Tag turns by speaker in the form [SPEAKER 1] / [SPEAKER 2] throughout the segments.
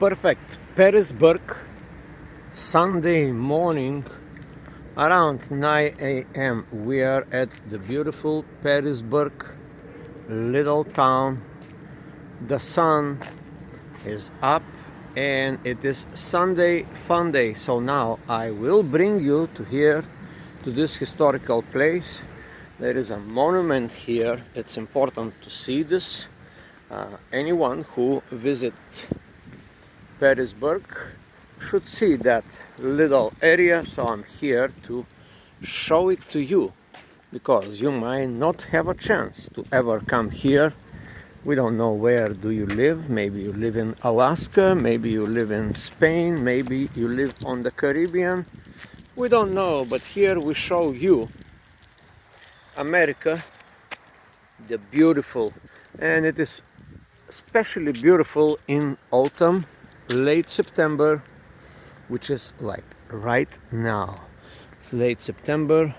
[SPEAKER 1] Perfect. Perrysburg, Sunday morning around 9 a.m. We are at the beautiful Perrysburg little town. The sun is up and it is Sunday fun day. So now I will bring you to here, to this historical place. There is a monument here. It's important to see this. Anyone who visits Perrysburg should see that little area, so I'm here to show it to you, because you might not have a chance to ever come here. We don't know where do you live. Maybe you live in Alaska, maybe you live in Spain, maybe you live on the Caribbean. We don't know, but here we show you America, the beautiful, and it is especially beautiful in autumn, late September, which is like right now. It's late September.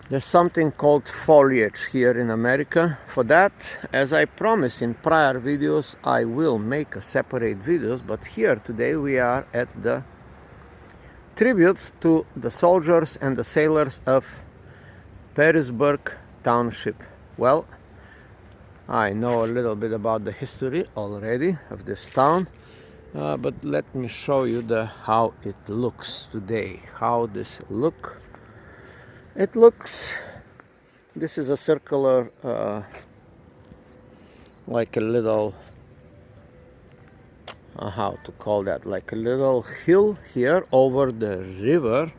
[SPEAKER 1] There's something called foliage here in America. For that, as I promised in prior videos, I will make a separate videos, but here today we are at the tribute to the soldiers and the sailors of Perrysburg Township. Well, I know a little bit about the history already of this town, but let me show you how it looks today. How this look? It looks. This is a circular, like a little. How to call that? Like a little hill here over the river,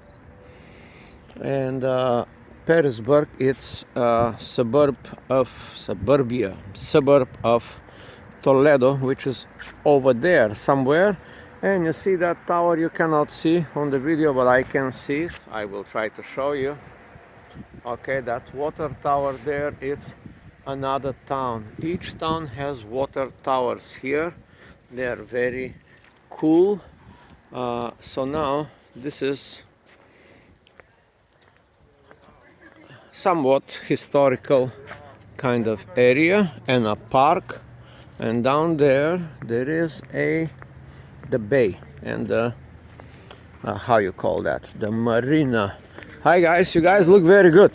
[SPEAKER 1] and Perrysburg, it's a suburb of Toledo, which is over there somewhere. And you see that tower you cannot see on the video, but I can see it. I will try to show you. Okay, that water tower there, it's another town. Each town has water towers here. They are very cool. So now this is somewhat historical kind of area and a park, and down there is the bay and the how you call that, the marina. Hi guys, you guys look very good.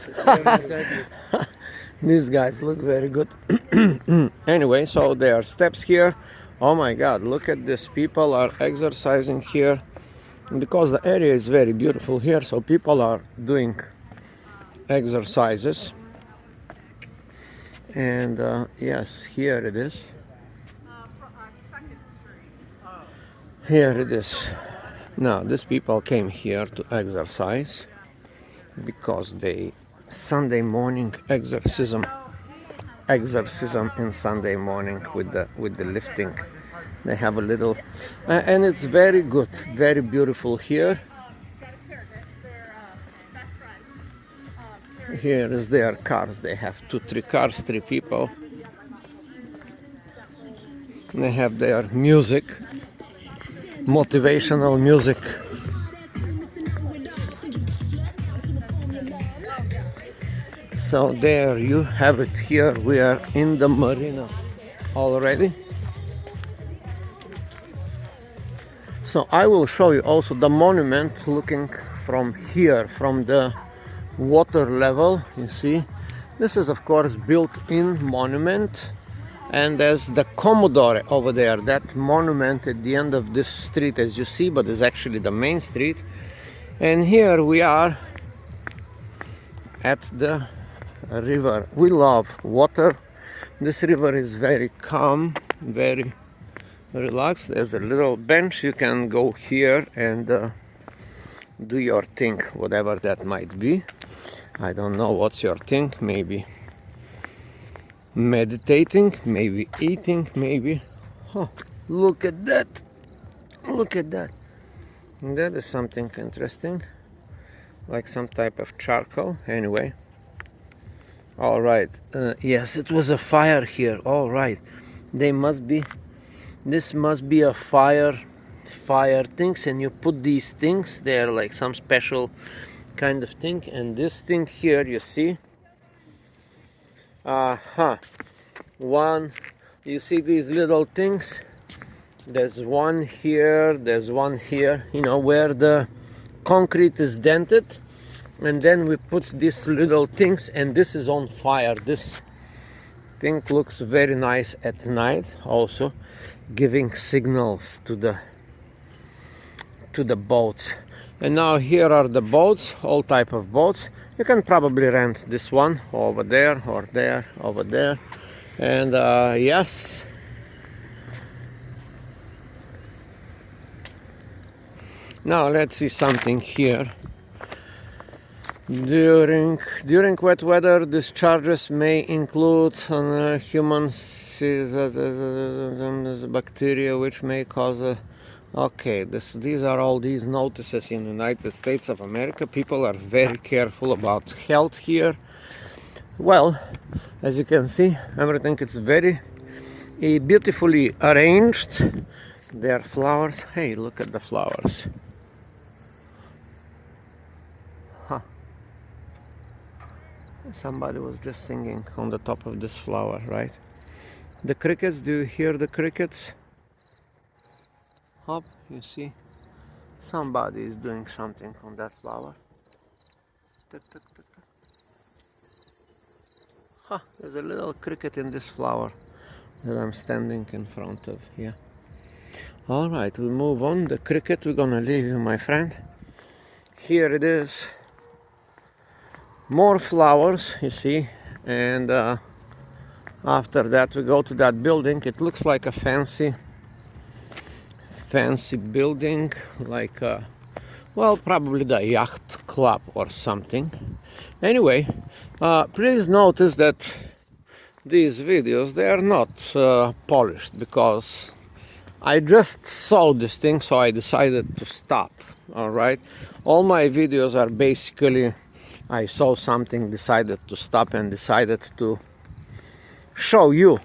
[SPEAKER 1] These guys look very good. Anyway, so there are steps here. Oh my god, look at this. People are exercising here because the area is very beautiful here, so people are doing exercises. And yes, here it is. Here it is. Now these people came here to exercise because they Sunday morning exorcism in Sunday morning with the lifting. They have a little and it's very good, very beautiful here. Here is their cars. They have 2-3 cars, 3 people. They have their music, motivational music. So there you have it. Here we are in the marina already. So I will show you also the monument looking from here, from the water level. You see, this is of course built-in monument, and there's the Commodore over there, that monument at the end of this street, as you see, but is actually the main street. And here we are at the river. We love water. This river is very calm, very relaxed. There's a little bench. You can go here and do your thing, whatever that might be. I don't know what's your thing. Maybe meditating, maybe eating, maybe. Oh, look at that. Look at that. That is something interesting, like some type of charcoal. Anyway, all right. Yes, it was a fire here. All right, this must be a fire things, and you put these things there like some special kind of thing. And this thing here, you see, one, you see these little things, There's one here, there's one here, you know, where the concrete is dented. And then we put these little things, and this is on fire. This thing looks very nice at night, also giving signals to the boats. And now here are the boats, all type of boats. You can probably rent this one over there, or there, over there. And yes, now let's see something here. During wet weather, discharges may include on humans bacteria which may cause a... Okay, these are all these notices in the United States of America. People are very careful about health here. Well, as you can see, everything is very beautifully arranged. There are flowers. Hey, look at the flowers. Huh. Somebody was just singing on the top of this flower, right? The crickets, do you hear the crickets? Up, you see, somebody is doing something on that flower. Tuck, tuck, tuck, tuck. Huh, there's a little cricket in this flower that I'm standing in front of here. All right, we move on. The cricket, we're gonna leave you, my friend. Here it is. More flowers, you see, and after that we go to that building. It looks like a fancy building, like well, probably the yacht club or something. Anyway, please notice that these videos, they are not polished, because I just saw this thing, so I decided to stop. All right, all my videos are basically, I saw something, decided to stop, and decided to show you.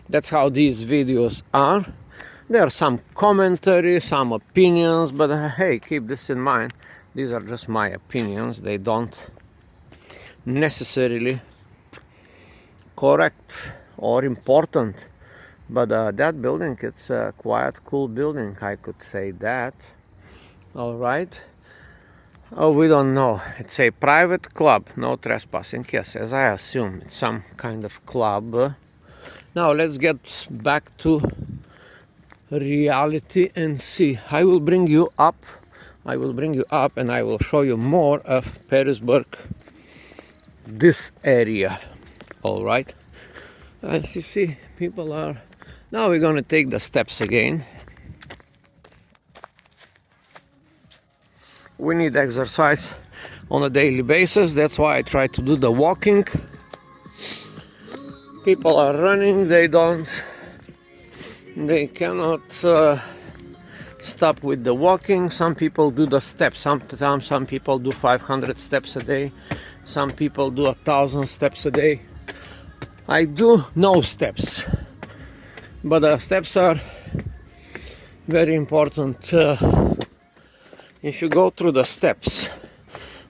[SPEAKER 1] That's how these videos are. There are some commentary, some opinions, but hey, keep this in mind. These are just my opinions. They don't necessarily correct or important. But that building, it's a quite cool building, I could say that. All right. Oh, we don't know. It's a private club, no trespassing. Yes, as I assume, it's some kind of club. Now let's get back to reality and see. I will bring you up, and I will show you more of Perrysburg, this area. All right, as you see, people are... Now we're gonna take the steps again. We need exercise on a daily basis. That's why I try to do the walking. People are running, they cannot stop with the walking. Some people do the steps. Sometimes some people do 500 steps a day. Some people do 1,000 steps a day. I do no steps, but the steps are very important. If you go through the steps,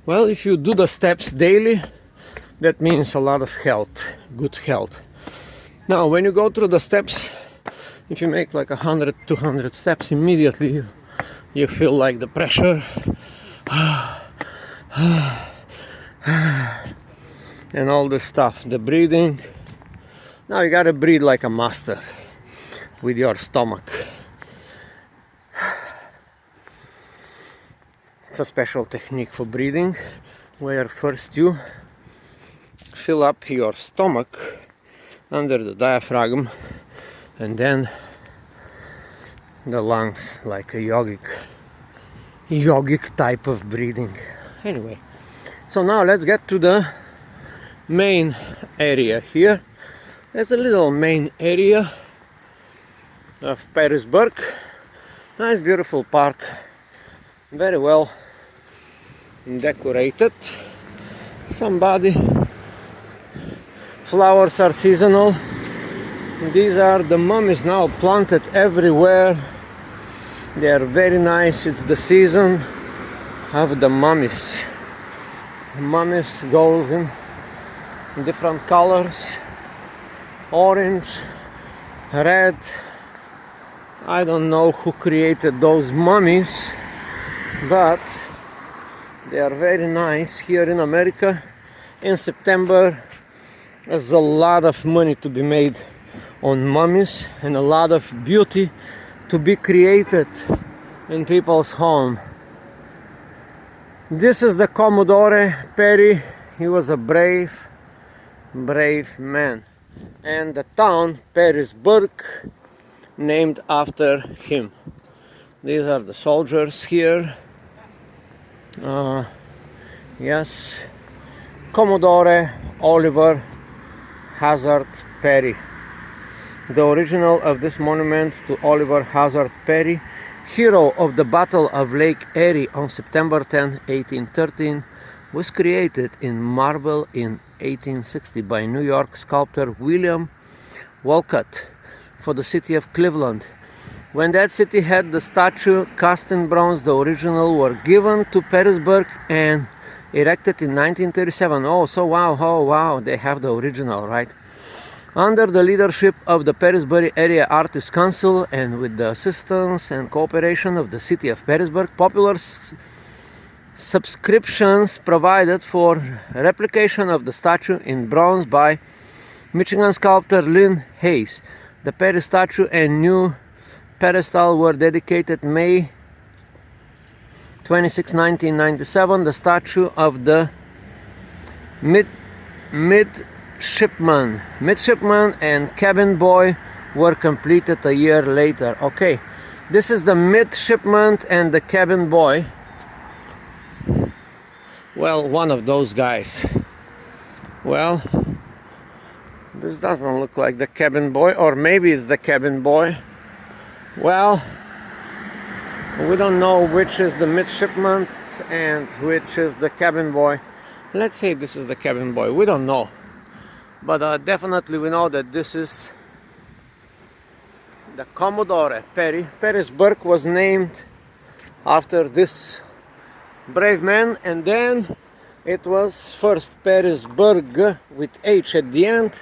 [SPEAKER 1] well, if you do the steps daily, that means a lot of health, good health. Now, when you go through the steps, if you make like 100, 200 steps, immediately you feel like the pressure and all this stuff, the breathing. Now you gotta breathe like a master with your stomach. It's a special technique for breathing, where first you fill up your stomach under the diaphragm, and then the lungs, like a yogic type of breathing. Anyway, so now let's get to the main area here. There's a little main area of Perrysburg. Nice, beautiful park, very well decorated. Flowers are seasonal. These are the mummies now planted everywhere. They are very nice. It's the season of the mummies. Mummies goes in different colors: orange, red, I don't know who created those mummies, but they are very nice. Here in America, in September, there's a lot of money to be made on mummies and a lot of beauty to be created in people's home. This is the Commodore Perry. He was a brave man. And the town, Perrysburg, named after him. These are the soldiers here. Yes, Commodore Oliver Hazard Perry. The original of this monument to Oliver Hazard Perry, hero of the Battle of Lake Erie on September 10, 1813, was created in marble in 1860 by New York sculptor William Wolcott for the city of Cleveland. When that city had the statue cast in bronze, the original were given to Perrysburg and erected in 1937. Oh, so wow, they have the original, right? Under the leadership of the Perrysburg Area Artists Council and with the assistance and cooperation of the city of Perrysburg, popular subscriptions provided for replication of the statue in bronze by Michigan sculptor Lynn Hayes. The Perry statue and new pedestal were dedicated May 26, 1997. The statue of the midshipman and cabin boy were completed a year later. Okay, this is the midshipman and the cabin boy. Well, one of those guys. Well, this doesn't look like the cabin boy, or maybe it's the cabin boy. Well, we don't know which is the midshipman and which is the cabin boy. Let's say this is the cabin boy. We don't know. But definitely we know that this is the Commodore Perry. Perrysburg was named after this brave man, and then it was first Perrysburg with H at the end,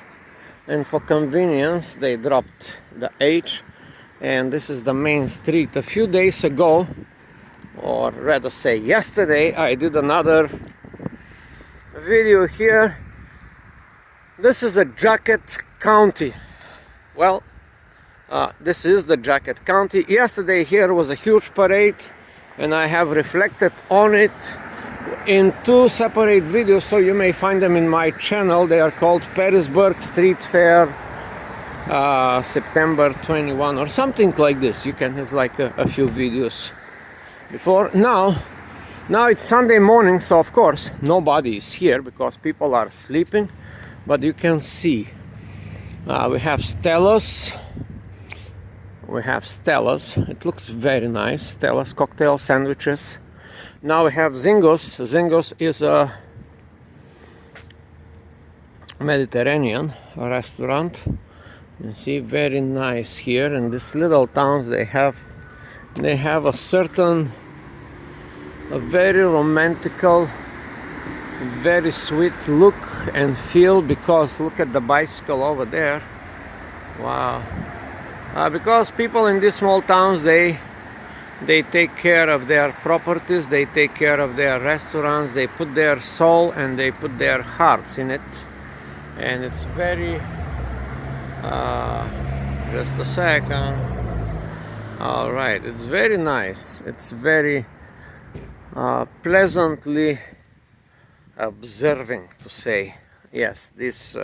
[SPEAKER 1] and for convenience they dropped the H, and this is the main street. A few days ago, or rather say yesterday, I did another video here. This is a Jacket County. Well, this is the Jacket County. Yesterday here was a huge parade, and I have reflected on it in two separate videos, so you may find them in my channel. They are called Perrysburg Street Fair September 21 or something like this. You can, it's like a few videos before. Now it's Sunday morning, so of course nobody is here because people are sleeping, but you can see we have Stella's. It looks very nice. Stella's cocktail sandwiches. Now we have Zingo's. Zingo's is a Mediterranean restaurant. You see, very nice here in these little towns. They have a certain, a very romantical, very sweet look and feel, because look at the bicycle over there. Wow. Because people in these small towns, they take care of their properties, they take care of their restaurants, they put their soul and they put their hearts in it, and it's very just a second. All right, it's very nice. It's very pleasantly observing, to say. Yes, these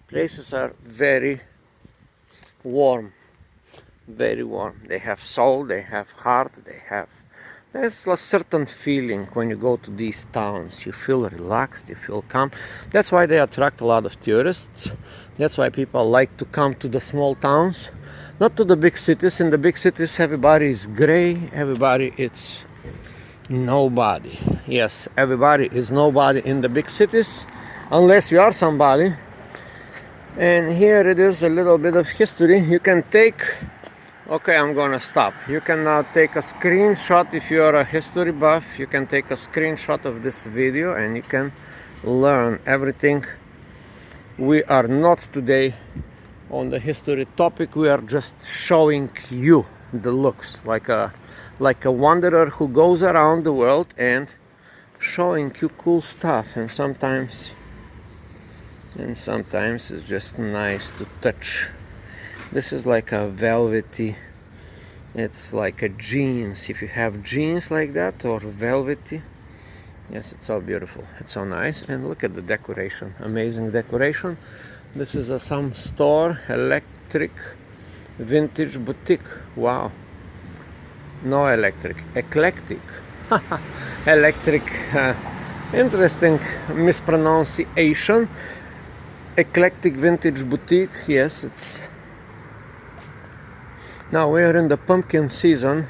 [SPEAKER 1] places are very warm. Very warm. They have soul, they have heart, there's a certain feeling when you go to these towns. You feel relaxed, you feel calm. That's why they attract a lot of tourists. That's why people like to come to the small towns, not to the big cities. In the big cities, everybody is gray, everybody is nobody. Yes, everybody is nobody in the big cities, unless you are somebody. And here it is a little bit of history. You can take, okay, I'm gonna stop. You can now take a screenshot. If you are a history buff, you can take a screenshot of this video and you can learn everything we are not today on the history topic. We are just showing you the looks, like a wanderer who goes around the world and showing you cool stuff. And sometimes it's just nice to touch. This is like a velvety, it's like a jeans. If you have jeans like that, or velvety, yes, it's so beautiful, it's so nice. And look at the decoration, amazing decoration. This is some store, electric vintage boutique. Wow. No electric, eclectic. Electric, interesting mispronunciation. Eclectic vintage boutique. Yes, it's. Now we are in the pumpkin season,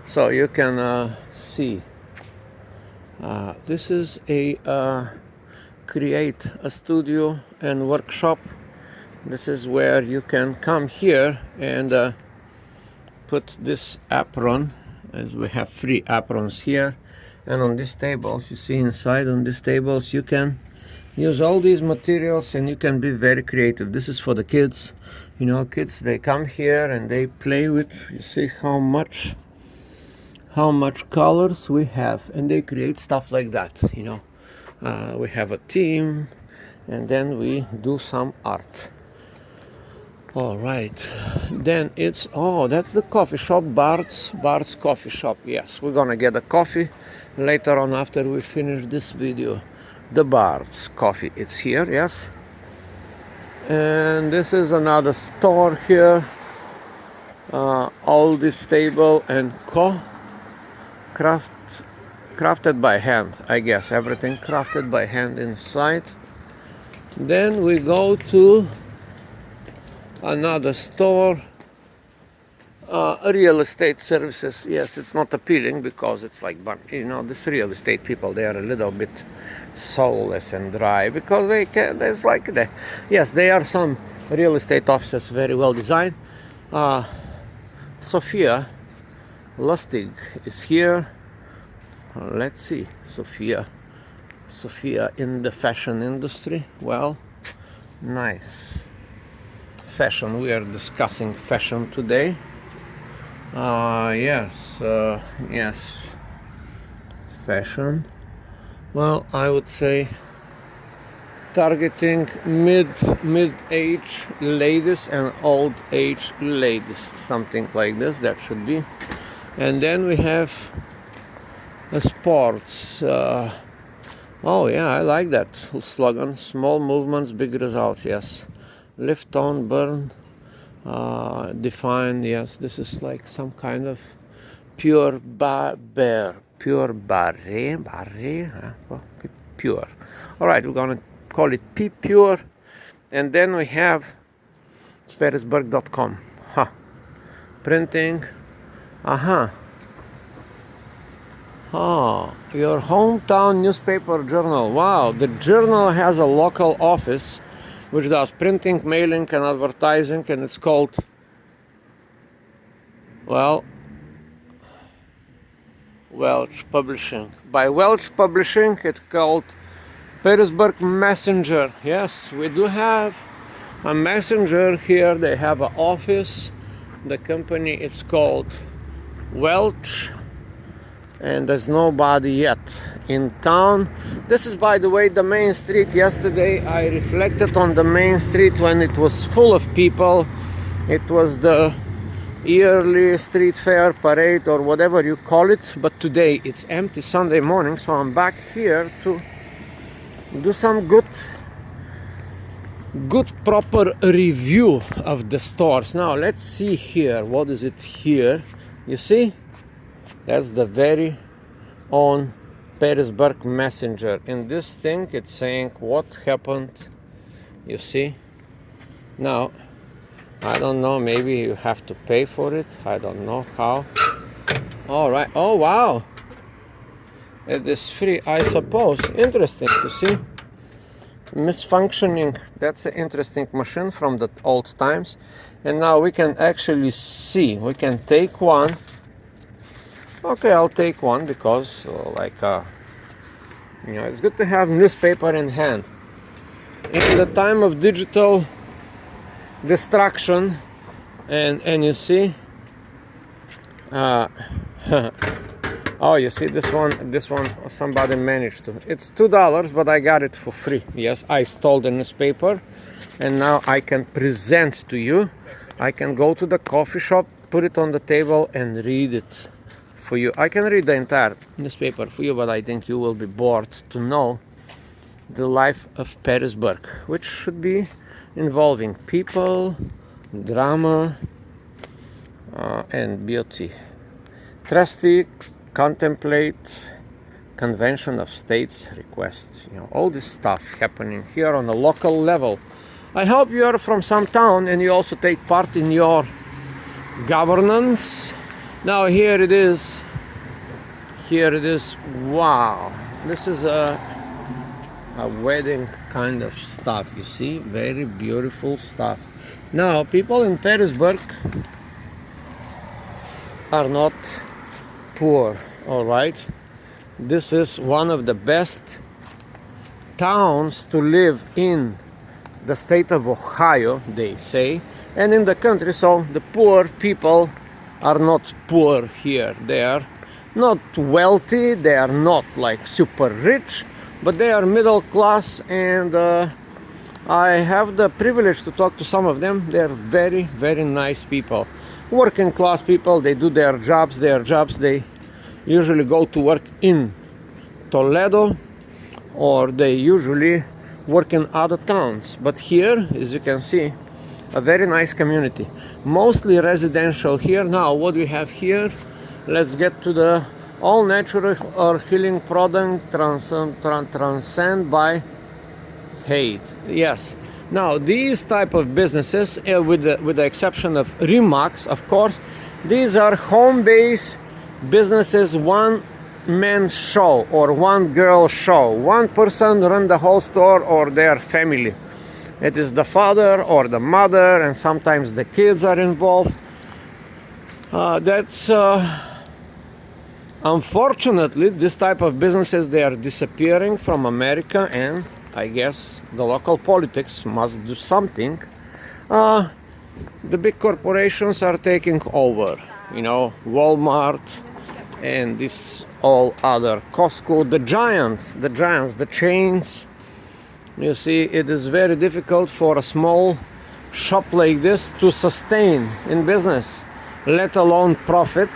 [SPEAKER 1] so you can see. This is a create a studio and workshop. This is where you can come here and put this apron, as we have 3 aprons here, and on these tables, you see inside on these tables you can use all these materials and you can be very creative. This is for the kids, you know, kids, they come here and they play with, you see how much colors we have, and they create stuff like that, you know. We have a team and then we do some art. All right, then it's, oh, that's the coffee shop, Bart's coffee shop. Yes, we're gonna get a coffee later on after we finish this video. The Bart's coffee, it's here, yes. And this is another store here. All this table and crafted by hand, I guess. Everything crafted by hand inside. Then we go to another store, real estate services. Yes, it's not appealing because it's like, but you know, this real estate people, they are a little bit soulless and dry because they can. There's like yes, they are some real estate offices very well designed. Sophia Lustig is here. Let's see, Sophia in the fashion industry. Well, nice. Fashion, we are discussing fashion today. Yes, fashion. Well, I would say targeting mid-age ladies and old age ladies, something like this. That should be. And then we have sports. Oh yeah, I like that slogan. Small movements, big results. Yes. Lift, tone, burn, define. Yes, this is like some kind of pure pure. All right, we're gonna call it P Pure, and then we have Perrysburg.com. Printing. Your hometown newspaper journal. Wow, the journal has a local office which does printing, mailing, and advertising, and it's called, well, Welch Publishing. By Welch Publishing, it's called Perrysburg Messenger. Yes, we do have a messenger here. They have an office. The company is called Welch, and there's nobody yet in town. This is, by the way, the main street. Yesterday I reflected on the main street when it was full of people. It was the yearly street fair parade or whatever you call it, but today it's empty, Sunday morning, so I'm back here to do some good proper review of the stores. Now let's see here, what is it here? You see, that's the very own Perrysburg Messenger. In this thing it's saying what happened, you see. Now I don't know, maybe you have to pay for it, I don't know how. All right, oh wow, it is free, I suppose. Interesting to see. Misfunctioning, that's an interesting machine from the old times. And now we can actually see, we can take one. Okay, I'll take one because you know, it's good to have newspaper in hand. In the time of digital destruction. And you see, oh, you see this one somebody managed to. It's $2, but I got it for free. Yes, I stole the newspaper, and now I can present to you. I can go to the coffee shop, put it on the table, and read it for you. I can read the entire newspaper for you, but I think you will be bored to know the life of Perrysburg, which should be involving people, drama, and beauty. Trustee contemplate convention of states request. You know, all this stuff happening here on a local level. I hope you are from some town and you also take part in your governance. Now here it is. Here it is. Wow, this is a wedding kind of stuff. You see, very beautiful stuff. Now people in Perrysburg are not poor, all right? This is one of the best towns to live in the state of Ohio, they say, and in the country. So the poor people are not poor here. They are not wealthy, they are not like super rich, but they are middle class, and I have the privilege to talk to some of them. They are very, very nice people. Working class people, they do their jobs. They usually go to work in Toledo, or they usually work in other towns. But here, as you can see, a very nice community, mostly residential here. Now what we have here, let's get to the all natural or healing product transcend by hate. Yes. Now these type of businesses, with the exception of Remax, of course, these are home-based businesses, one man show or one girl show. One person run the whole store or their family. It is the father or the mother, and sometimes the kids are involved. That's unfortunately, this type of businesses, they are disappearing from America, and I guess the local politics must do something. The big corporations are taking over, you know, Walmart and this all other, Costco, the giants, the chains. You see, it is very difficult for a small shop like this to sustain in business, let alone profit.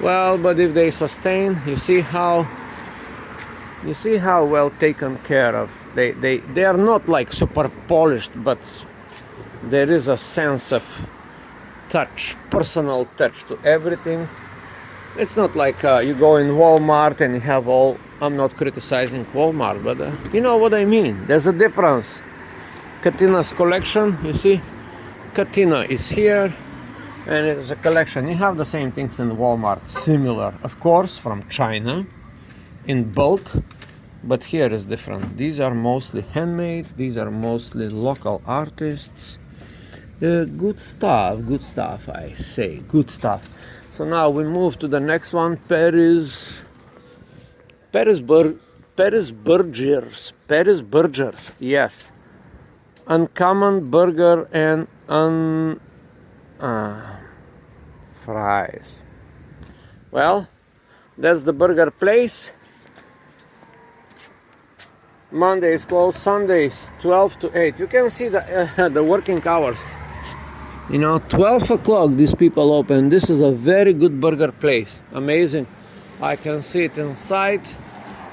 [SPEAKER 1] Well, but if they sustain, you see how well taken care of. They are not like super polished, but there is a sense of touch, personal touch to everything. It's not like you go in Walmart and you have all. I'm not criticizing Walmart, but you know what I mean. There's a difference. Katina's collection, you see, Katina is here, and it's a collection. You have the same things in Walmart, similar, of course, from China, in bulk, but here is different. These are mostly handmade. These are mostly local artists. Good stuff, I say, good stuff. So now we move to the next one, Perrysburgers, yes. Uncommon burger and fries. Well, that's the burger place. Mondays closed, Sundays 12 to 8. You can see the working hours. You know, 12 o'clock these people open. This is a very good burger place. Amazing. I can see it inside.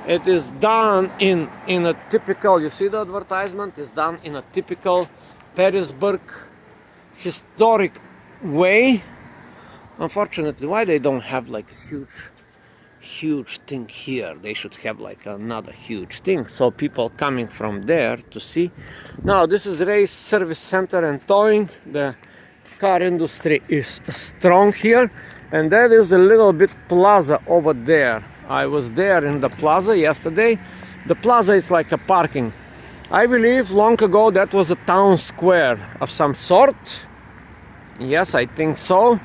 [SPEAKER 1] It is done in a typical, you see the advertisement? It's done in a typical Perrysburg historic way. Unfortunately, why they don't have like a huge thing here? They should have like another huge thing, so people coming from there to see. Now this is Ray's Service Center and Towing. The car industry is strong here, and that is a little bit plaza over there. I was there in the plaza yesterday. The plaza is like a parking. I believe long ago that was a town square of some sort. Yes, I think so,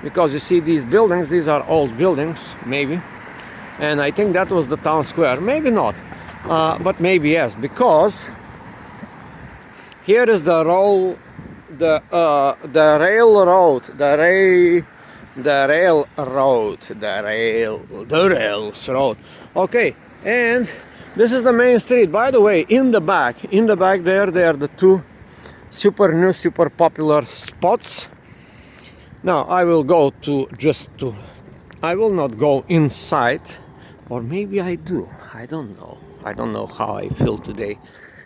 [SPEAKER 1] because you see these buildings, these are old buildings, maybe, and I think that was the town square. Maybe not, but maybe yes, because here is the the railroad, the rails road. Okay, and this is the main street. By the way, in the back there are the two super new, super popular spots. Now I will go I will not go inside, or maybe I do. I don't know. I don't know how I feel today,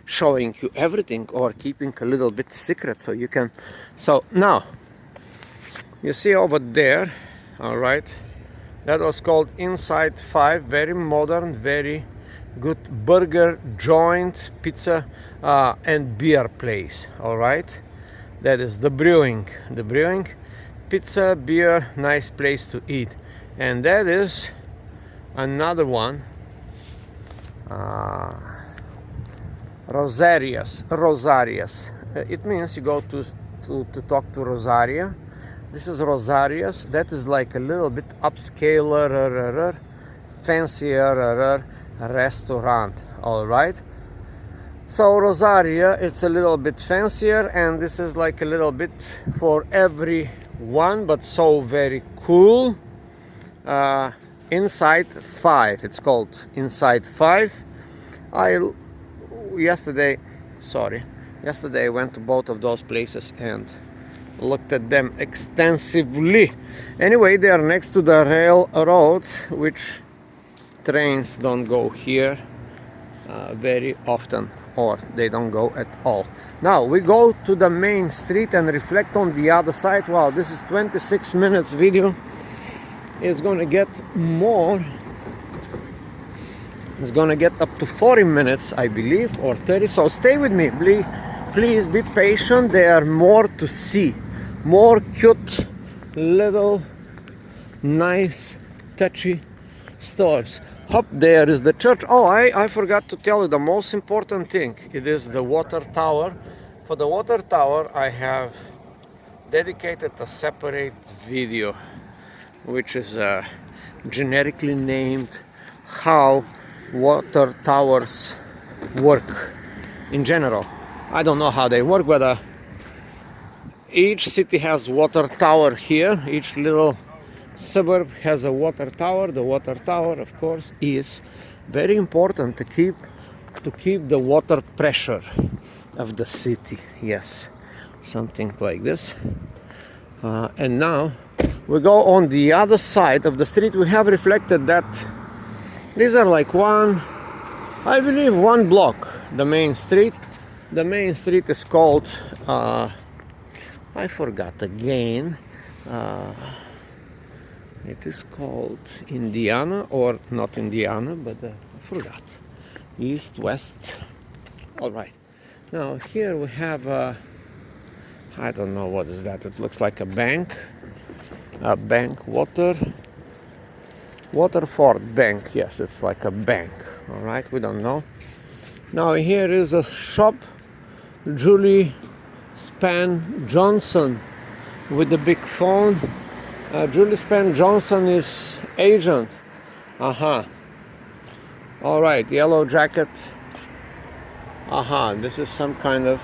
[SPEAKER 1] showing you everything or keeping a little bit secret so you can. So now you see over there, all right, that was called Inside 5. Very modern, very good burger joint, pizza and beer place. All right, that is the brewing pizza, beer, nice place to eat. And that is another one, Rosarias. It means you go to talk to Rosaria. This is Rosarias. That is like a little bit upscaler, fancier restaurant. All right. So Rosaria, it's a little bit fancier, and this is like a little bit for everyone, but so very cool. Inside 5. It's called Inside 5. Yesterday I went to both of those places and looked at them extensively. Anyway, they are next to the railroad, which trains don't go here very often, or they don't go at all. Now we go to the main street and reflect on the other side. Wow, this is 26 minutes video. It's gonna get more. It's gonna get up to 40 minutes, I believe, or 30. So stay with me, please be patient. There are more to see, more cute little nice touchy stores. Up there is the church. Oh, I forgot to tell you the most important thing. It is the water tower. For the water tower I have dedicated a separate video, which is generically named how water towers work in general. I don't know how they work, but each city has water tower here. Each little suburb has a water tower. The water tower, of course, is very important to keep the water pressure of the city. Yes, something like this. And now we go on the other side of the street. We have reflected that these are like I believe one block. The main street is called I forgot again. It is called Indiana, or not Indiana, but I forgot. East, west. All right. Now here we have I don't know what is that. It looks like a bank. Waterford Bank. Yes, it's like a bank. All right, we don't know. Now here is a shop, Julie Span Johnson, with the big phone. Julie Span Johnson is agent. All right, yellow jacket. This is some kind of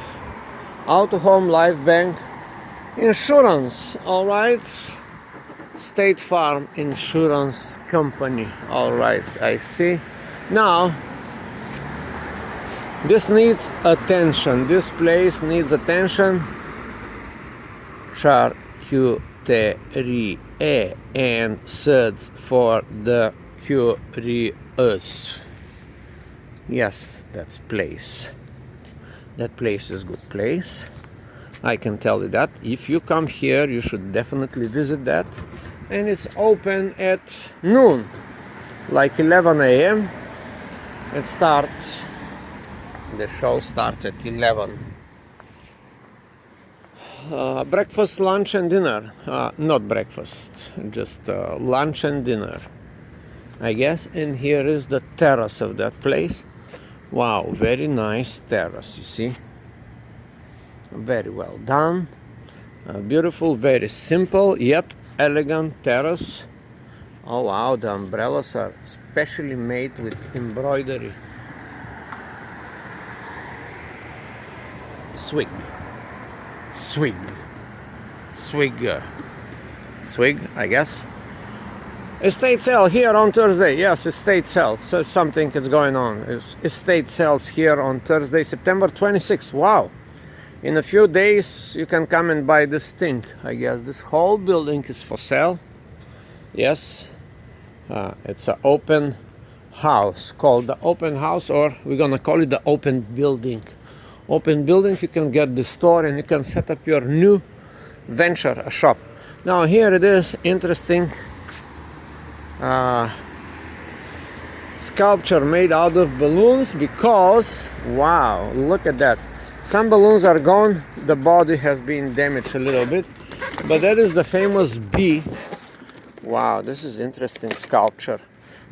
[SPEAKER 1] Auto Home Life Bank Insurance. All right. State Farm Insurance Company. All right, I see. Now, this needs attention. This place needs attention. Charcuterie and suds for the curious. Yes, that's place. That place is good place. I can tell you that. If you come here, you should definitely visit that. And it's open at noon, like 11 a.m. The show starts at 11. Breakfast, lunch and dinner. Not breakfast, just lunch and dinner, I guess. And here is the terrace of that place. Wow, very nice terrace, you see. Very well done. Beautiful, very simple yet elegant terrace. Oh wow, the umbrellas are specially made with embroidery. Sweet. Swig. Swig, I guess. Estate sale here on Thursday. Yes, estate sale. So something is going on. Estate sales here on Thursday, September 26th. Wow. In a few days, you can come and buy this thing. I guess this whole building is for sale. Yes. It's an open house, called the open house, or we're gonna call it the open building. Open building, you can get the store and you can set up your new venture, a shop. Now here it is, interesting sculpture made out of balloons, because wow, look at that. Some balloons are gone, the body has been damaged a little bit, but that is the famous bee. Wow, this is interesting sculpture.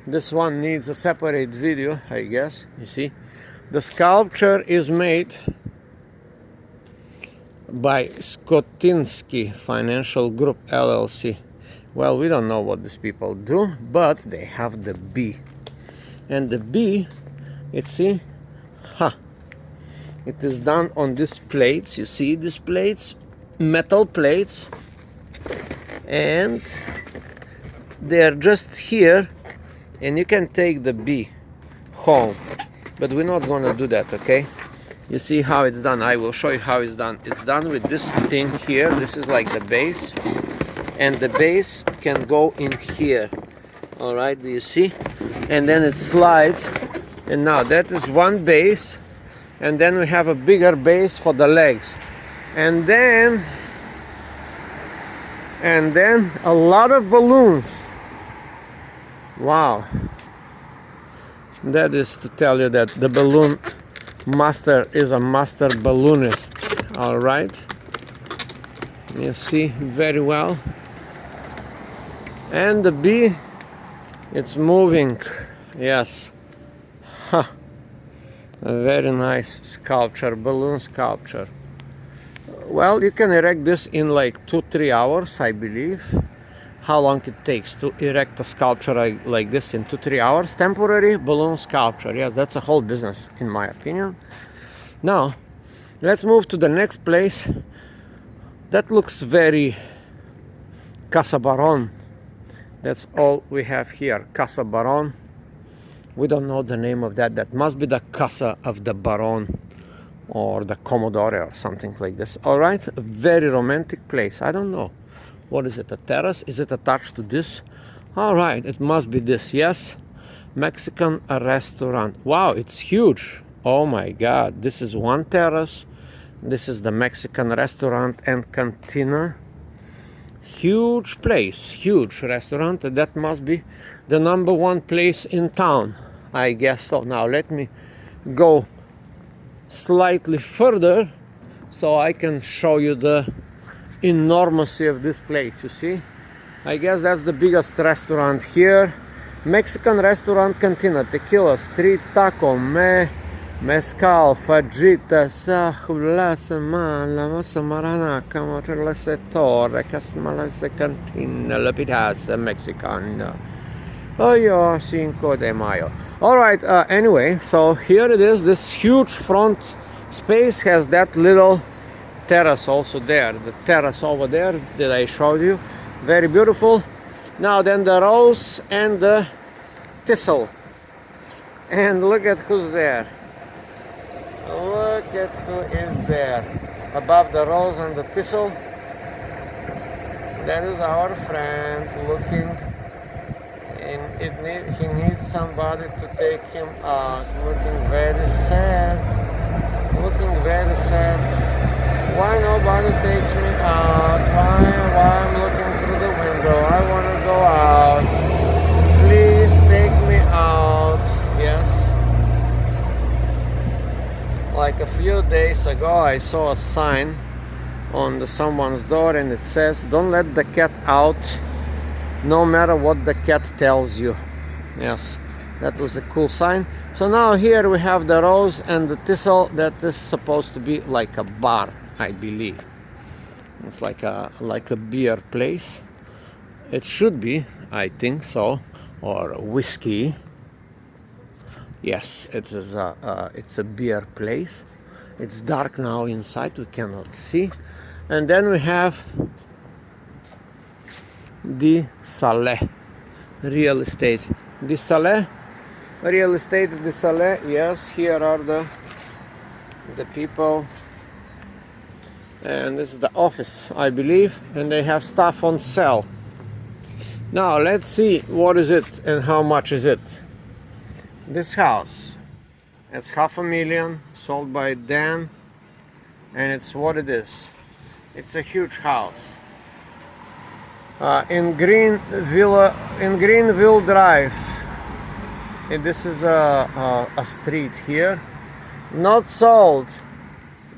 [SPEAKER 1] This one needs a separate video, I guess. You see, the sculpture is made by Skotinsky Financial Group LLC. Well, we don't know what these people do, but they have the bee. And the bee, it is done on these plates. You see these plates, metal plates, and they're just here, and you can take the bee home, but we're not gonna do that, okay? You see how it's done. I will show you how it's done. It's done with this thing here. This is like the base, and the base can go in here. All right, do you see? And then it slides, and now that is one base, and then we have a bigger base for the legs, and then a lot of balloons. Wow. That is to tell you that the balloon master is a master balloonist. All right, you see very well. And the bee, it's moving. Yes. A very nice sculpture, balloon sculpture. Well, you can erect this in like 2-3 hours, I believe. How long it takes to erect a sculpture like this in 2-3 hours? Temporary balloon sculpture. Yes, that's a whole business, in my opinion. Now, let's move to the next place. That looks very Casa Baron. That's all we have here, Casa Baron. We don't know the name of that. That must be the Casa of the Baron or the Commodore or something like this. All right, a very romantic place. I don't know. What is it, a terrace? Is it attached to this? All right, it must be this, yes. Mexican restaurant. Wow, it's huge. Oh my God, this is one terrace. This is the Mexican restaurant and cantina. Huge place, huge restaurant. That must be the #1 place in town, I guess so. Now let me go slightly further so I can show you the enormity of this place. You see, I guess that's the biggest restaurant here. Mexican restaurant cantina, tequila, street taco, mezcal, fajitas, la semana, marana, camarilla settore, casmalese cantina, la pizza mexicana. Oh, yeah, Cinco de Mayo. All right, anyway, so here it is. This huge front space has that little terrace also there. The terrace over there that I showed you. Very beautiful. Now then the rose and the thistle. And look at who's there. Look at who is there. Above the rose and the thistle. That is our friend looking. And he needs somebody to take him out. Looking very sad. Looking very sad. Why nobody takes me out? Why I'm looking through the window? I want to go out. Please take me out. Yes. Like a few days ago, I saw a sign on someone's door, and it says, "Don't let the cat out, no matter what the cat tells you." Yes, that was a cool sign. So now here we have the rose and the thistle. That is supposed to be like a bar, I believe. It's like a beer place. It should be, I think so, or whiskey. Yes, it is it's a beer place. It's dark now inside, we cannot see. And then we have the Saleh real estate. The Saleh real estate, the Saleh, yes, here are the people. And this is the office, I believe, and they have stuff on sale. Now let's see what is it and how much is it. This house, it's $500,000, sold by Dan, and it's what it is. It's a huge house in Greenville Drive. And this is a street here. Not sold.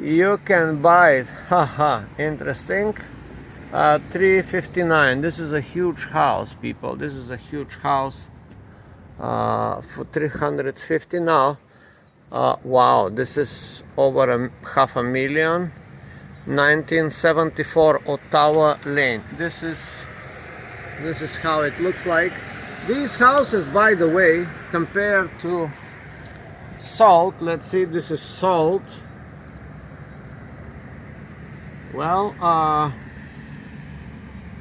[SPEAKER 1] You can buy it. Haha, interesting. $359. This is a huge house, people. This is a huge house for $350 now. Wow, this is over $500,000. 1974 Ottawa Lane. This is how it looks like. These houses, by the way, compared to Salt, let's see, this is Salt. Well,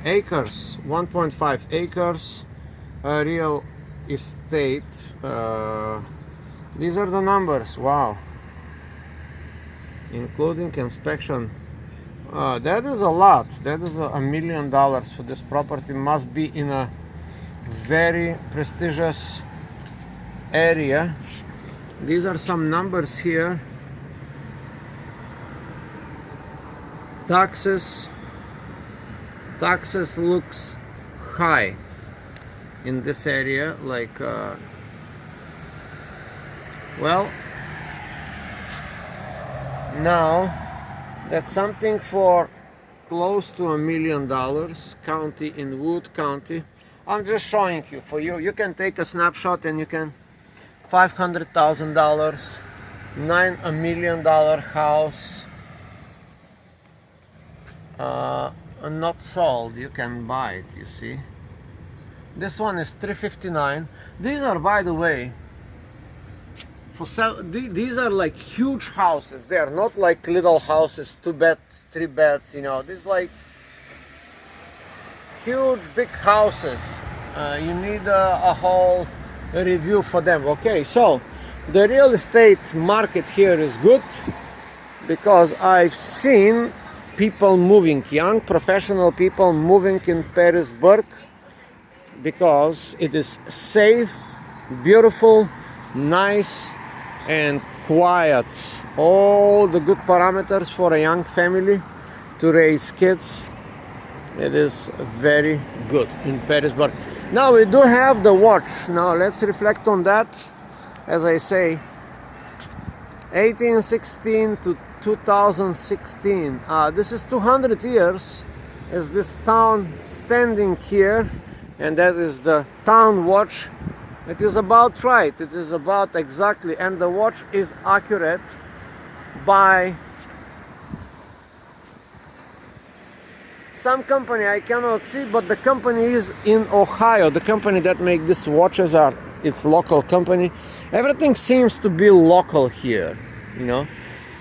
[SPEAKER 1] acres, 1.5 acres, real estate. These are the numbers. Wow, including inspection. That is a lot. That is $1 million for this property. Must be in a very prestigious area. These are some numbers here. Taxes looks high in this area, like well, now that's something for close to $1 million. County in Wood County. I'm just showing you for you. You can take a snapshot and you can $500,000, $1 million house. Not sold. You can buy it. You see. This one is $359. These are, by the way, these are like huge houses. They are not like little houses, 2 beds, 3 beds. You know, these like huge, big houses. You need a whole review for them. Okay, so the real estate market here is good because I've seen people moving, young professional people moving in Perrysburg because it is safe, beautiful, nice, and quiet. All the good parameters for a young family to raise kids. It is very good in Perrysburg. Now we do have the watch. Now let's reflect on that. As I say, 1816 to 2016. This is 200 years as this town standing here, and that is the town watch. It is about right. It is about exactly, and the watch is accurate by some company I cannot see, but the company is in Ohio. The company that make these watches it's local company. Everything seems to be local here, you know.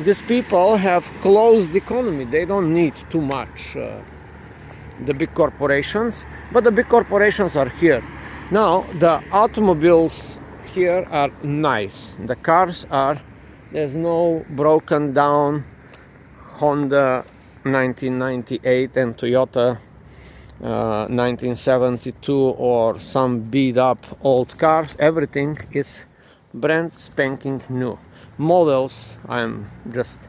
[SPEAKER 1] These people have closed economy. They don't need too much the big corporations, but the big corporations are here. Now the automobiles here are nice. The cars are, there's no broken down Honda 1998 and Toyota 1972 or some beat up old cars. Everything is brand spanking new. Models, I'm just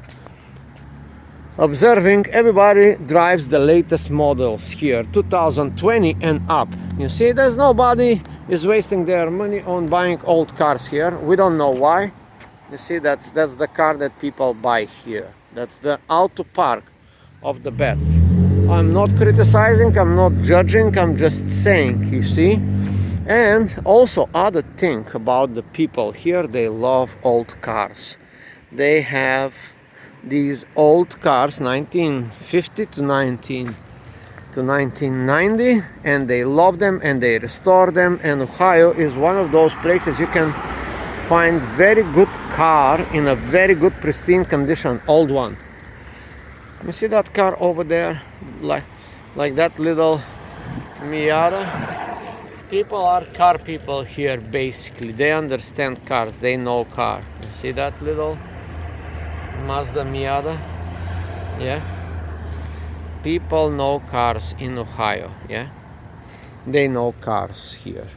[SPEAKER 1] observing, everybody drives the latest models here, 2020 and up. You see, there's nobody is wasting their money on buying old cars here. We don't know why. You see, that's the car that people buy here. That's the auto park of the bed. I'm not criticizing, I'm not judging, I'm just saying, you see. And also other thing about the people here, they love old cars. They have these old cars, 1950 to 1990, and they love them and they restore them. And Ohio is one of those places you can find very good car in a very good pristine condition, old one. You see that car over there, like that little Miata? People are car people here, basically. They understand cars, they know car. You see that little Mazda Miata? Yeah. People know cars in Ohio, yeah. They know cars here.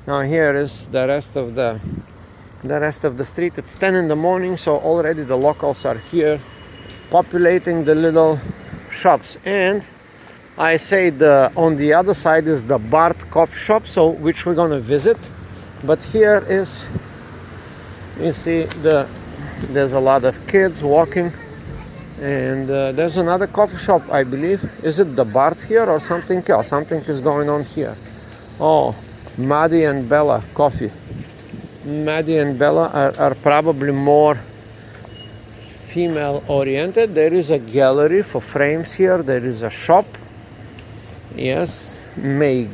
[SPEAKER 1] Now here is the rest of the street. It's 10 in the morning, so already the locals are here populating the little shops. And I say on the other side is the Bart coffee shop, so which we're gonna visit. But here is, you see, there's a lot of kids walking, and there's another coffee shop, I believe. Is it the Bart here or something else? Something is going on here. Oh, Maddie and Bella coffee. Maddie and Bella are probably more female oriented. There is a gallery for frames here. There is a shop. Yes, Meg.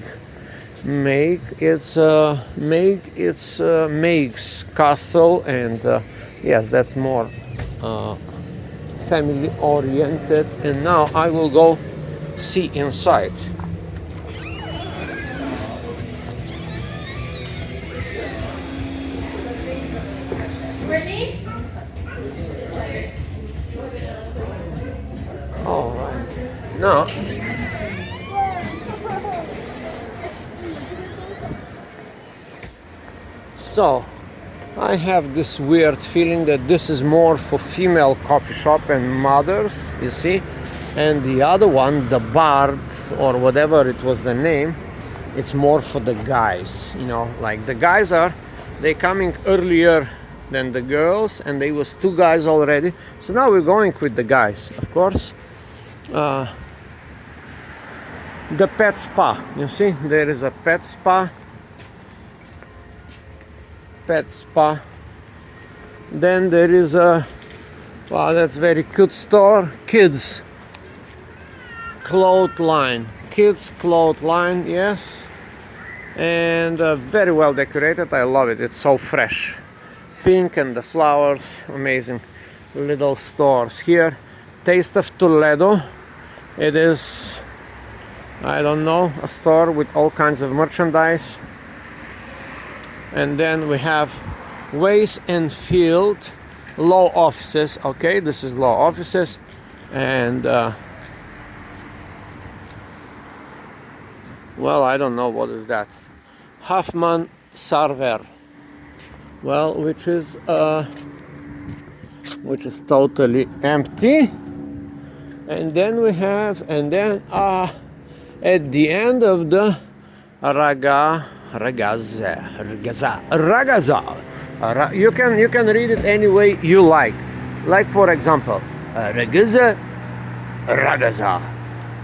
[SPEAKER 1] It's Meg's Castle, and yes, that's more family oriented. And now I will go see inside. All right, now. So, I have this weird feeling that this is more for female coffee shop and mothers, you see, and the other one, the Bard or whatever it was the name, it's more for the guys, you know, like the guys they coming earlier than the girls, and there was 2 guys already, so now we're going with the guys, of course. The pet spa, you see, there is a pet spa. Then there is a, wow, that's very cute store, kids clothesline, yes, and very well decorated. I love it. It's so fresh, pink and the flowers, amazing little stores here. Taste of Toledo. It is, I don't know, a store with all kinds of merchandise. And then we have Ways and Field law offices. Okay, this is law offices, and well, I don't know what is that. Huffman Sarver. Well, which is totally empty. And then we have, at the end of the Ragaza. You can read it any way you like. Like for example, Ragaza,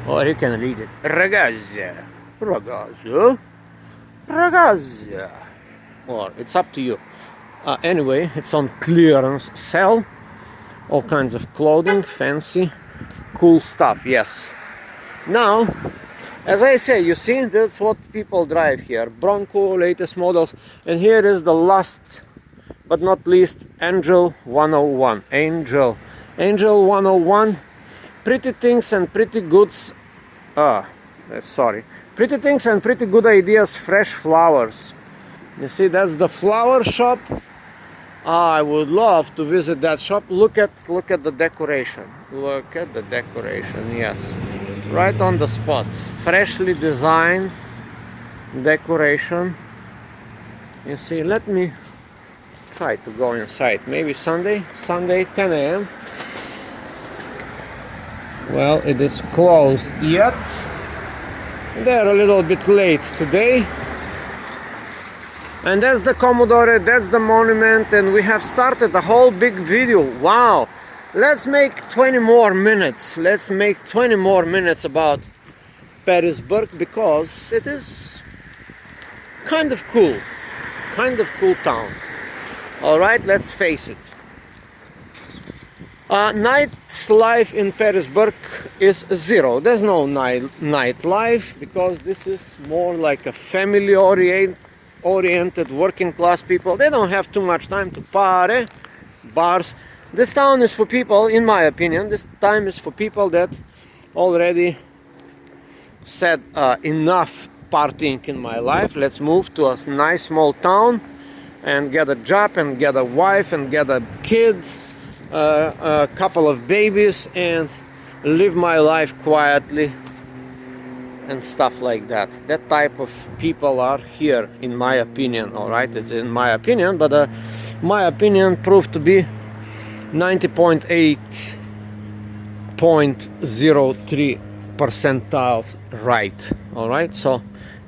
[SPEAKER 1] or you can read it Ragaza, or it's up to you. Anyway, it's on clearance sale. All kinds of clothing, fancy, cool stuff. Yes. Now, as I say, you see, that's what people drive here. Bronco, latest models. And here is the last but not least, Angel 101. Angel 101. Pretty things and pretty goods. Pretty things and pretty good ideas, fresh flowers. You see, that's the flower shop. I would love to visit that shop. Look at the decoration. Look at the decoration, yes. Right on the spot. Freshly designed decoration. You see, let me try to go inside. Maybe Sunday 10 a.m. Well, it is closed yet. They're a little bit late today. And that's the Commodore, that's the monument, and we have started a whole big video. Wow! Let's make 20 more minutes. Let's make 20 more minutes about Perrysburg, because it is kind of cool town. Alright, let's face it. Nightlife in Perrysburg is zero. There's no nightlife, because this is more like a family oriented working class people. They don't have too much time to party. Bars, This town is for people, in my opinion, this time is for people that already said enough partying in my life. Let's move to a nice small town and get a job and get a wife and get a kid, a couple of babies, and live my life quietly and stuff like that. That type of people are here, in my opinion. All right, it's in my opinion, but my opinion proved to be 90.8.03 percentiles right. All right, so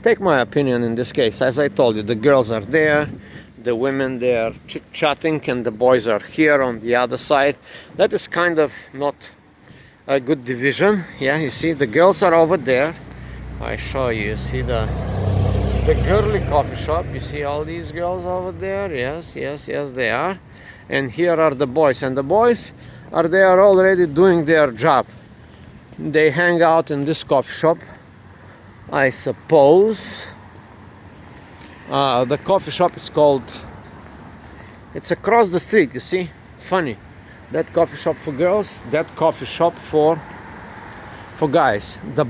[SPEAKER 1] take my opinion in this case. As I told you, the girls are there, the women, they are chit-chatting, and the boys are here on the other side. That is kind of not a good division. Yeah, you see, the girls are over there. I show you. You see the girly coffee shop. You see all these girls over there? Yes, yes, yes, they are. And here are the boys, and the boys are there already doing their job. They hang out in this coffee shop, I suppose. The coffee shop is called, it's across the street, you see. Funny, that coffee shop for girls, that coffee shop for guys. The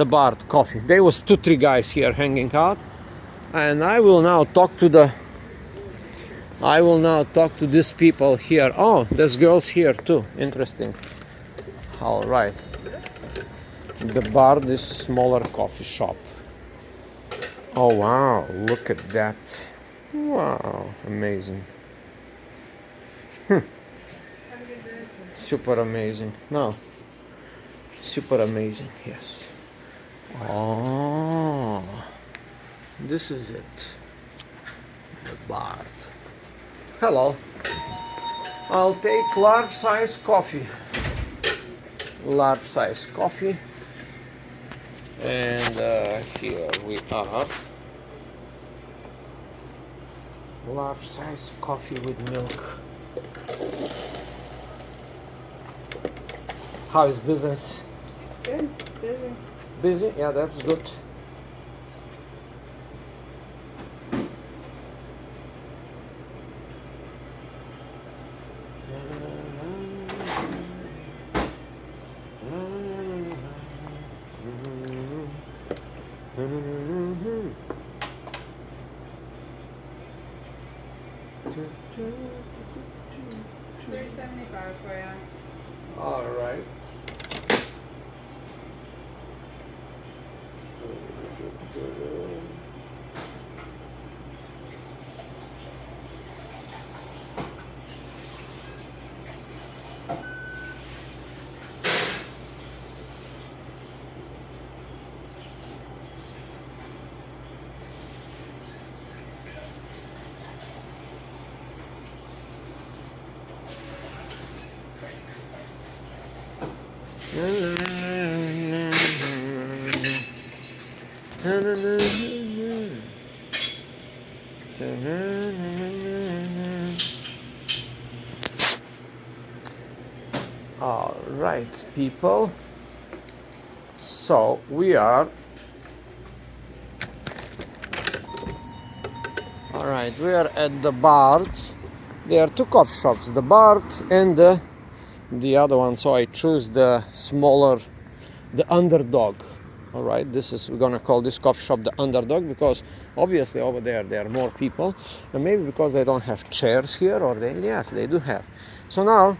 [SPEAKER 1] Bard coffee. There was 2-3 guys here hanging out, and I will now talk to these people here. Oh, there's girls here too. Interesting. All right. The Bard is smaller coffee shop. Oh wow, look at that. Wow, amazing. Super amazing. No. Super amazing, yes. Oh, this is it. The Bard. Hello. I'll take large size coffee. Large size coffee. And here we are. Large size coffee with milk. How is business?
[SPEAKER 2] Good. Busy.
[SPEAKER 1] Busy? Yeah, that's good.
[SPEAKER 2] $3.75 for you.
[SPEAKER 1] All right. All right, people. So we are. All right, we are at the Bard. There are 2 coffee shops, the Bard and the other one. So I choose the smaller, the Underdog. All right, we're gonna call this coffee shop the Underdog, because obviously over there are more people, and maybe because they don't have chairs here, or yes, they do have. So now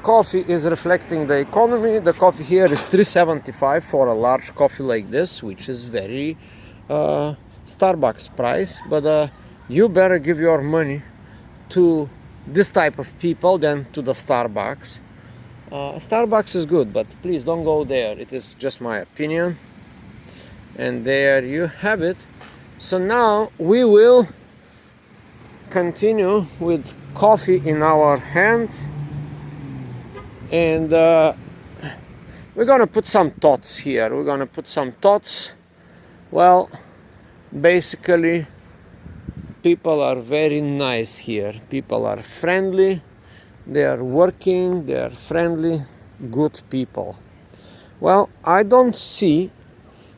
[SPEAKER 1] coffee is reflecting the economy. The coffee here is $3.75 for a large coffee like this, which is very Starbucks price, but you better give your money to this type of people than to the Starbucks. Starbucks is good, but please don't go there. It is just my opinion. And there you have it. So now we will continue with coffee in our hands, and we're gonna put some thoughts here. We're gonna put some thoughts. Well, basically, people are very nice here. People are friendly. They are working. They are friendly, good people. Well, I don't see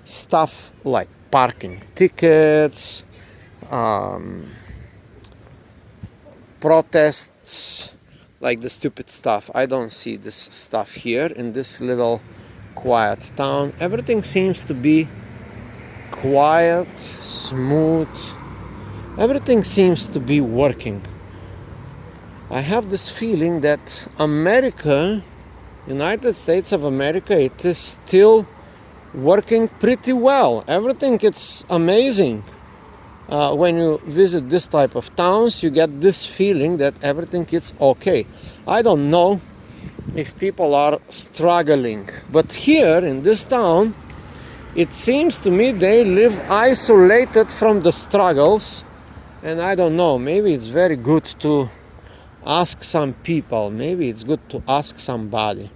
[SPEAKER 1] stuff like parking tickets, protests, like the stupid stuff. I don't see this stuff here in this little quiet town. Everything seems to be quiet, smooth. Everything seems to be working. I have this feeling that America, United States of America, it is still working pretty well. Everything is amazing. When you visit this type of towns, you get this feeling that everything is okay. I don't know if people are struggling, but here in this town, it seems to me they live isolated from the struggles. And I don't know, maybe it's very good to ask some people, maybe it's good to ask somebody,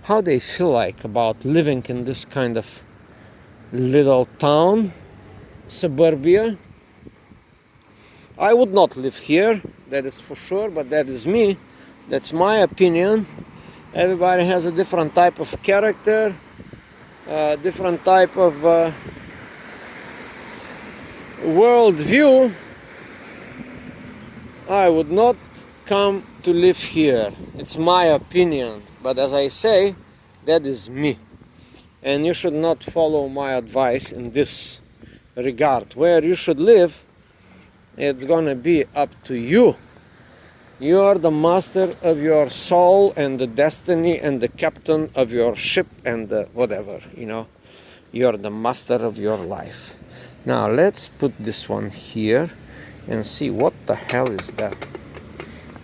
[SPEAKER 1] how they feel like about living in this kind of little town, suburbia. I would not live here, that is for sure, but that is me. That's my opinion. Everybody has a different type of character, different type of worldview. I would not come to live here. It's my opinion, but as I say, that is me. And you should not follow my advice in this regard. Where you should live, it's gonna be up to you. You are the master of your soul and the destiny and the captain of your ship and the whatever, You're the master of your life. Now let's put this one here and see what the hell is that.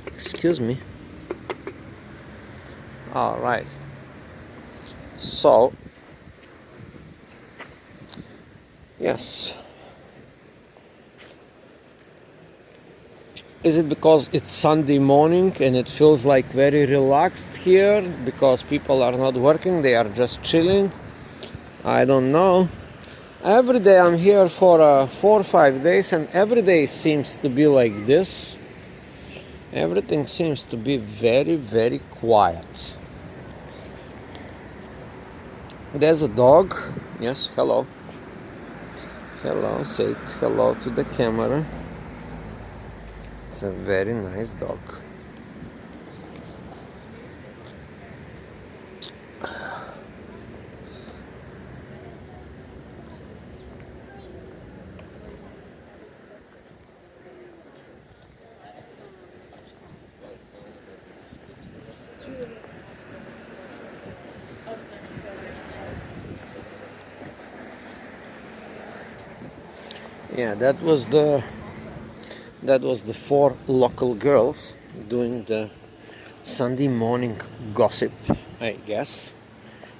[SPEAKER 1] Excuse me. All right. So, yes. Is it because it's Sunday morning and it feels like very relaxed here because people are not working, they are just chilling? I don't know. Every day I'm here for 4 or 5 days and every day seems to be like this. Everything seems to be very, very quiet. There's a dog. Yes, hello. Hello, say hello to the camera. It's a very nice dog. Yeah, that was the 4 local girls doing the Sunday morning gossip, I guess.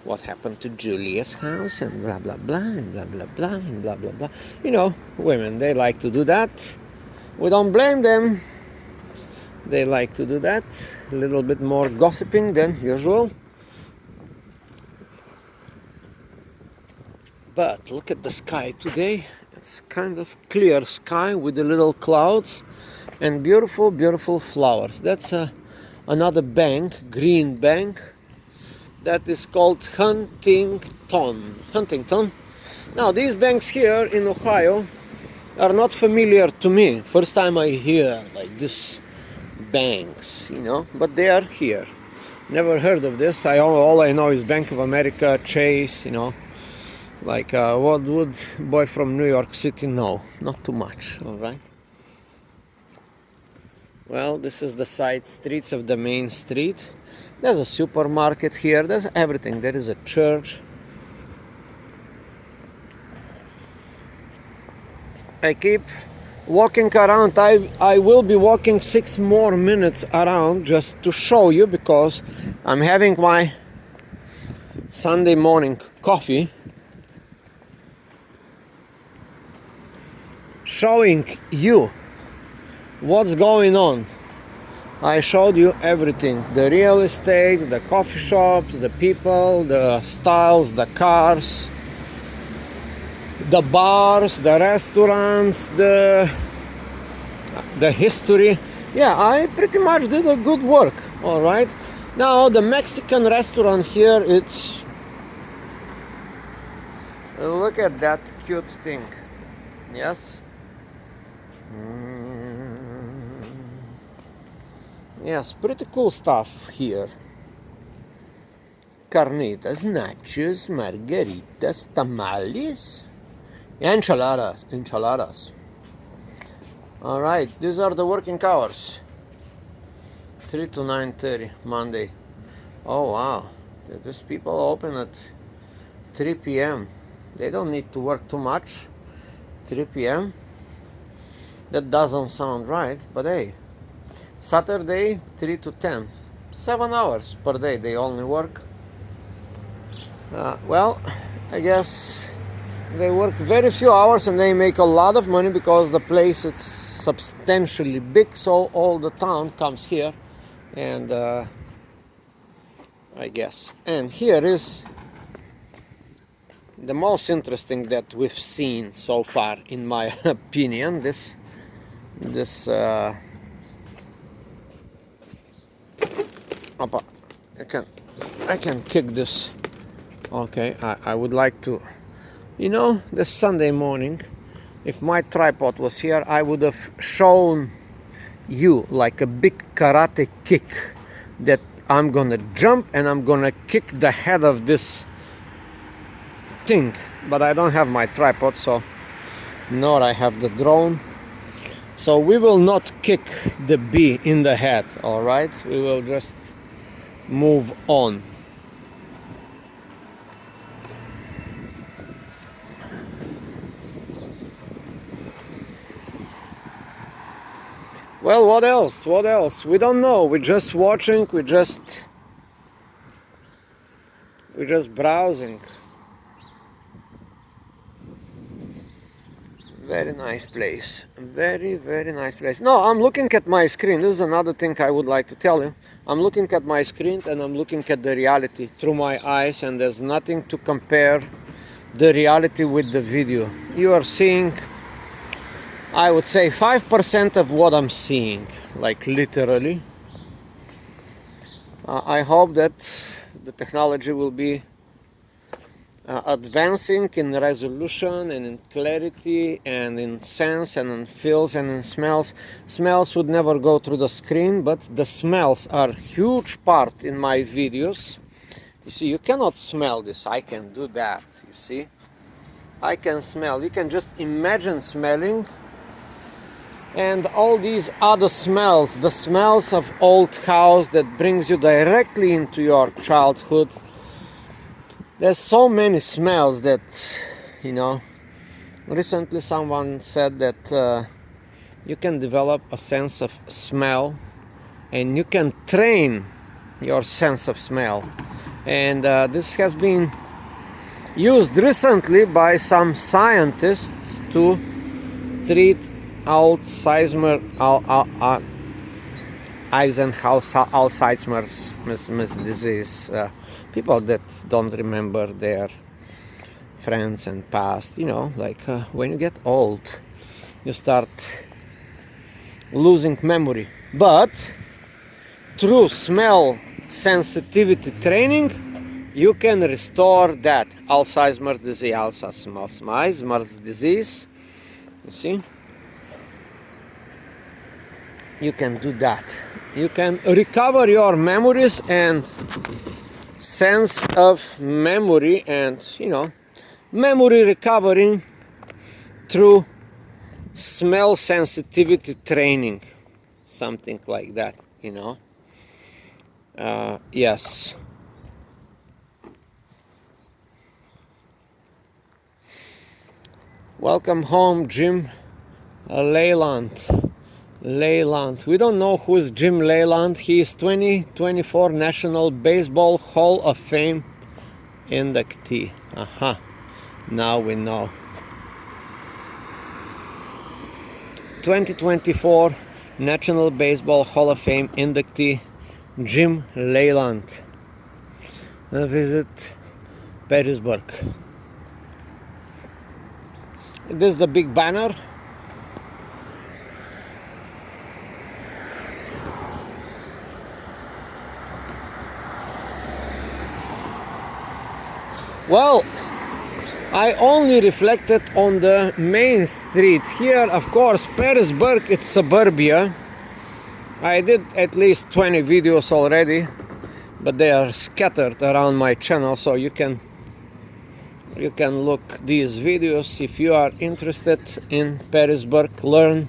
[SPEAKER 1] What happened to Julia's house and blah blah blah and blah blah blah and blah blah blah. Women, they like to do that. We don't blame them. They like to do that. A little bit more gossiping than usual. But look at the sky today. It's kind of clear sky with the little clouds and beautiful, beautiful flowers. That's another bank, green bank, that is called Huntington. Now, these banks here in Ohio are not familiar to me. First time I hear like this banks, but they are here. Never heard of this. All I know is Bank of America, Chase, Like, what would boy from New York City know? Not too much, all right? Well, this is the side streets of the main street. There's a supermarket here. There's everything. There is a church. I keep walking around. I will be walking 6 more minutes around just to show you because I'm having my Sunday morning coffee. Showing you what's going on. I showed you everything. The real estate, the coffee shops, the people, the styles, the cars, the bars, the restaurants, the history. Yeah, I pretty much did a good work, all right? Now, the Mexican restaurant here, it's... Look at that cute thing. Yes? Yes, pretty cool stuff here. Carnitas, nachos, margaritas, tamales, enchiladas. All right, these are the working hours. 3 to 9:30 Monday. Oh wow, these people open at 3 p.m. They don't need to work too much. 3 p.m. That doesn't sound right, but hey, Saturday 3 to 10, 7 hours per day they only work. Well, I guess they work very few hours and they make a lot of money because the place is substantially big, so all the town comes here. And I guess, and here is the most interesting that we've seen so far, in my opinion. This I can kick this. Okay, I would like to, this Sunday morning, if my tripod was here, I would have shown you like a big karate kick that I'm gonna jump and I'm gonna kick the head of this thing, but I don't have my tripod, so nor I have the drone, so we will not kick the bee in the head. All right, we will just move on. Well, what else? What else? We don't know. We're just watching. We're just browsing. Very nice place. Very, very nice place. No, I'm looking at my screen. This is another thing I would like to tell you. I'm looking at my screen and I'm looking at the reality through my eyes, and there's nothing to compare the reality with the video. You are seeing, I would say, 5% of what I'm seeing, like literally. I hope that the technology will be advancing in resolution and in clarity and in sense and in feels and in smells. Smells would never go through the screen, but the smells are a huge part in my videos. You see, you cannot smell this. I can do that, you see. I can smell. You can just imagine smelling. And all these other smells, the smells of old house that brings you directly into your childhood. There's so many smells that, recently someone said that you can develop a sense of smell and you can train your sense of smell. And this has been used recently by some scientists to treat Alzheimer's disease. People that don't remember their friends and past, when you get old, you start losing memory. But through smell sensitivity training, you can restore that Alzheimer's disease. You see? You can do that. You can recover your memories and sense of memory and, memory recovery through smell sensitivity training. Something like that, yes. Welcome home, Jim Leyland. We don't know who is Jim Leyland. He is 2024 National Baseball Hall of Fame inductee. Now we know. 2024 National Baseball Hall of Fame inductee Jim Leyland. Visit Perrysburg. This is the big banner. Well, I only reflected on the main street. Here, of course, Perrysburg, it's suburbia. I did at least 20 videos already, but they are scattered around my channel, so you can look these videos if you are interested in Perrysburg. Learn.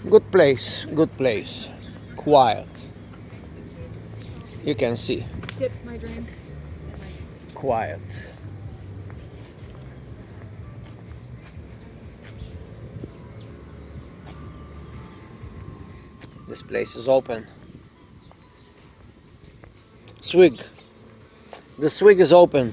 [SPEAKER 1] Good place, quiet. You can see.
[SPEAKER 2] Sip my drinks.
[SPEAKER 1] Quiet. This place is open. Swig. The swig is open.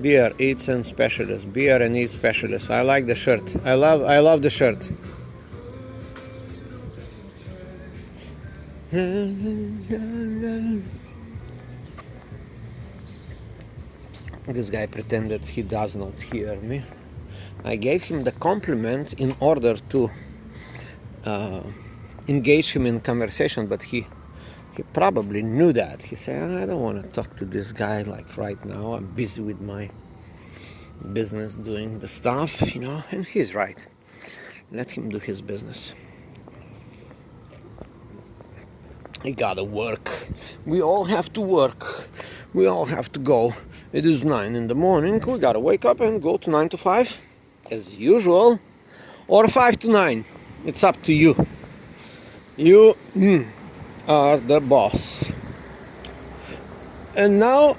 [SPEAKER 1] Beer, eats and specialist. Beer and eats specialist. I like the shirt. I love the shirt. This guy pretended he does not hear me. I gave him the compliment in order to engage him in conversation, but he probably knew that. He said, I don't want to talk to this guy like right now. I'm busy with my business doing the stuff, you know, and he's right. Let him do his business. He gotta work. We all have to work. We all have to go. It is 9 in the morning. We gotta wake up and go to 9 to 5 as usual, or 5 to 9. It's up to you. You are the boss. And now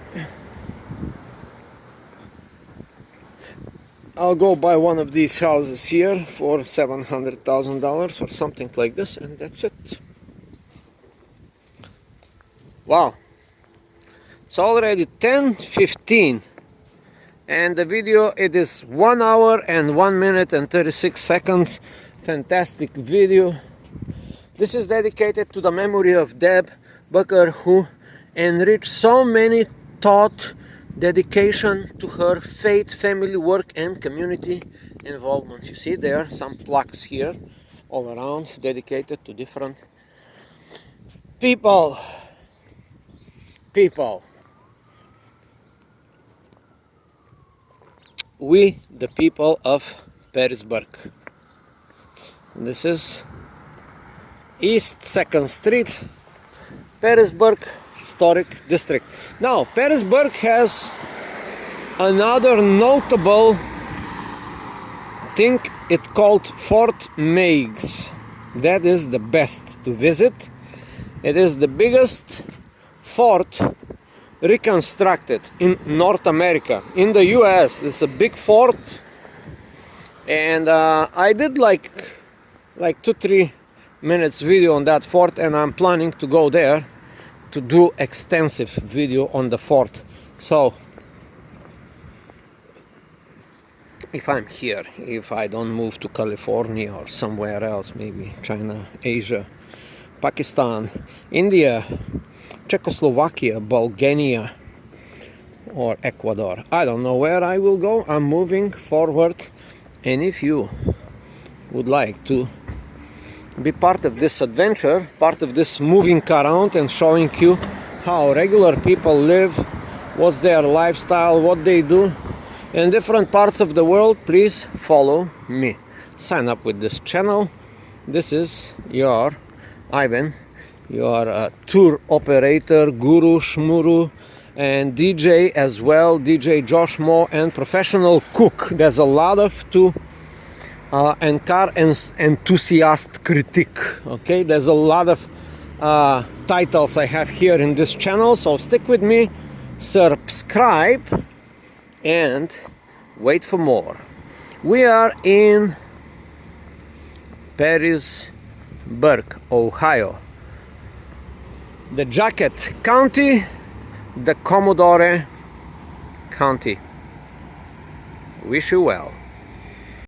[SPEAKER 1] I'll go buy one of these houses here for $700,000 or something like this, and that's it. Wow, it's already 10:15, and the video, it is 1 hour and 1 minute and 36 seconds. Fantastic video. This is dedicated to the memory of Deb Bucker, who enriched so many thought, dedication to her faith, family, work, and community involvement. You see there are some plaques here all around dedicated to different people. We, the people of Perrysburg. This is East 2nd Street, Perrysburg Historic District. Now, Perrysburg has another notable thing. It's called Fort Meigs. That is the best to visit. It is the biggest fort reconstructed in North America. In the US, it's a big fort, and I did like 2-3 minutes video on that fort, and I'm planning to go there to do extensive video on the fort. So if I'm here, if I don't move to California or somewhere else, maybe China, Asia, Pakistan, India, Czechoslovakia, Bulgaria, or Ecuador, I don't know where I will go. I'm moving forward, and if you would like to be part of this adventure, part of this moving around and showing you how regular people live, what's their lifestyle, what they do in different parts of the world, please follow me. Sign up with this channel. This is your Ivan, your tour operator, guru, shmuru, and DJ as well, DJ Josh Mo, and professional cook. There's a lot of and car enthusiast critique. Okay, there's a lot of titles I have here in this channel, so stick with me, subscribe, and wait for more. We are in Perrysburg, Ohio, the Jacket County, the Commodore County. Wish you well.